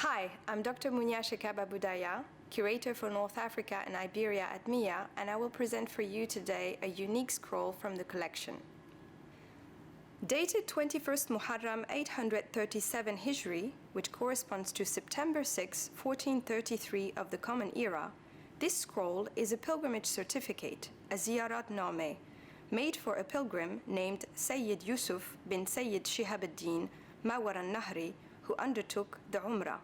Hi, I'm Dr. Mounia Chekhab Abudaya, Curator for North Africa and Iberia at MIA, and I will present for you today a unique scroll from the collection. Dated 21st Muharram 837 Hijri, which corresponds to September 6, 1433 of the Common Era, this scroll is a pilgrimage certificate, a ziyarat name, made for a pilgrim named Sayyid Yusuf bin Sayyid Shihab ad-Din Mawar al-Nahri, who undertook the Umrah.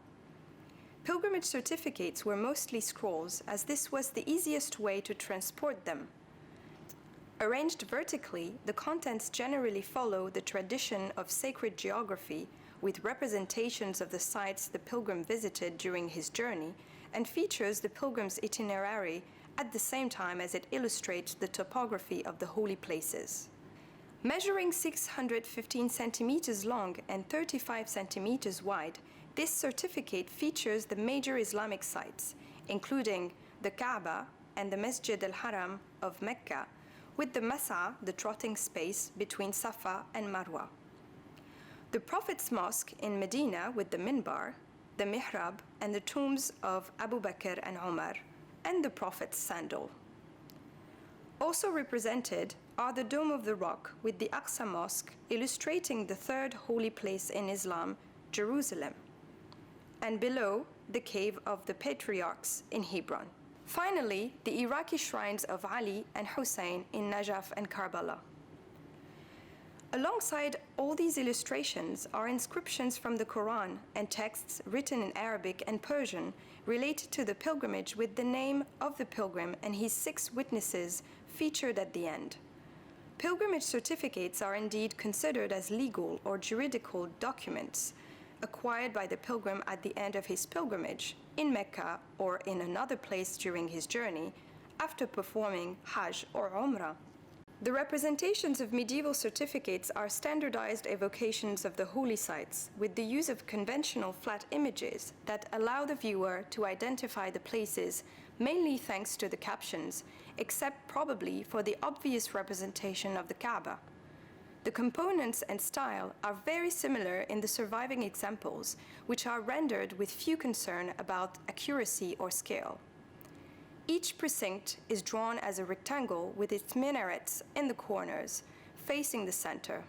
Pilgrimage certificates were mostly scrolls, as this was the easiest way to transport them. Arranged vertically, the contents generally follow the tradition of sacred geography, with representations of the sites the pilgrim visited during his journey, and features the pilgrim's itinerary at the same time as it illustrates the topography of the holy places. Measuring 615 centimeters long and 35 centimeters wide, this certificate features the major Islamic sites, including the Kaaba and the Masjid al-Haram of Mecca, with the Masa, the trotting space between Safa and Marwa. The Prophet's Mosque in Medina with the Minbar, the Mihrab, and the tombs of Abu Bakr and Umar, and the Prophet's sandal. Also represented are the Dome of the Rock with the Aqsa Mosque, illustrating the third holy place in Islam, Jerusalem, and below, the Cave of the Patriarchs in Hebron. Finally, the Iraqi shrines of Ali and Hussein in Najaf and Karbala. Alongside all these illustrations are inscriptions from the Quran and texts written in Arabic and Persian related to the pilgrimage, with the name of the pilgrim and his 6 witnesses featured at the end. Pilgrimage certificates are indeed considered as legal or juridical documents acquired by the pilgrim at the end of his pilgrimage in Mecca or in another place during his journey after performing Hajj or Umrah. The representations of medieval certificates are standardized evocations of the holy sites, with the use of conventional flat images that allow the viewer to identify the places, mainly thanks to the captions, except probably for the obvious representation of the Kaaba. The components and style are very similar in the surviving examples, which are rendered with few concern about accuracy or scale. Each precinct is drawn as a rectangle with its minarets in the corners, facing the center.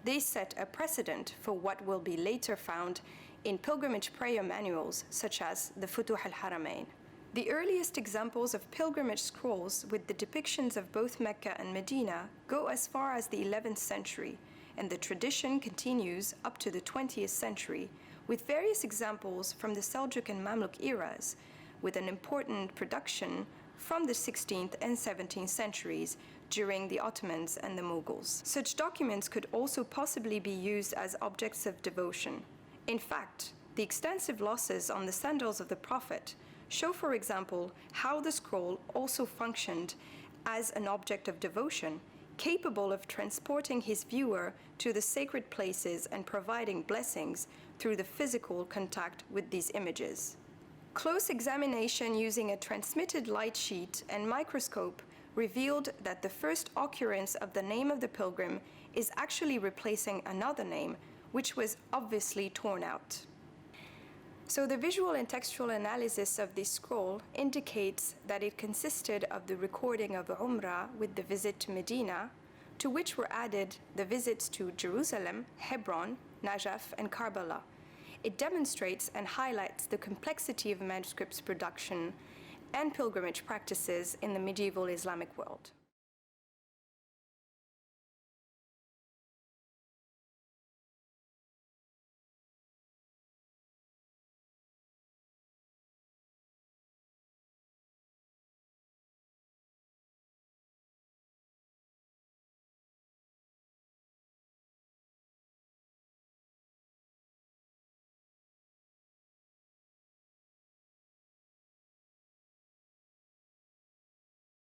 They set a precedent for what will be later found in pilgrimage prayer manuals, such as the Futuh al-Haramain. The earliest examples of pilgrimage scrolls with the depictions of both Mecca and Medina go as far as the 11th century, and the tradition continues up to the 20th century, with various examples from the Seljuk and Mamluk eras, with an important production from the 16th and 17th centuries during the Ottomans and the Mughals. Such documents could also possibly be used as objects of devotion. In fact, the extensive losses on the sandals of the Prophet show, for example, how the scroll also functioned as an object of devotion, capable of transporting his viewer to the sacred places and providing blessings through the physical contact with these images. Close examination using a transmitted light sheet and microscope revealed that the first occurrence of the name of the pilgrim is actually replacing another name, which was obviously torn out. So the visual and textual analysis of this scroll indicates that it consisted of the recording of Umrah with the visit to Medina, to which were added the visits to Jerusalem, Hebron, Najaf, and Karbala. It demonstrates and highlights the complexity of manuscripts production and pilgrimage practices in the medieval Islamic world.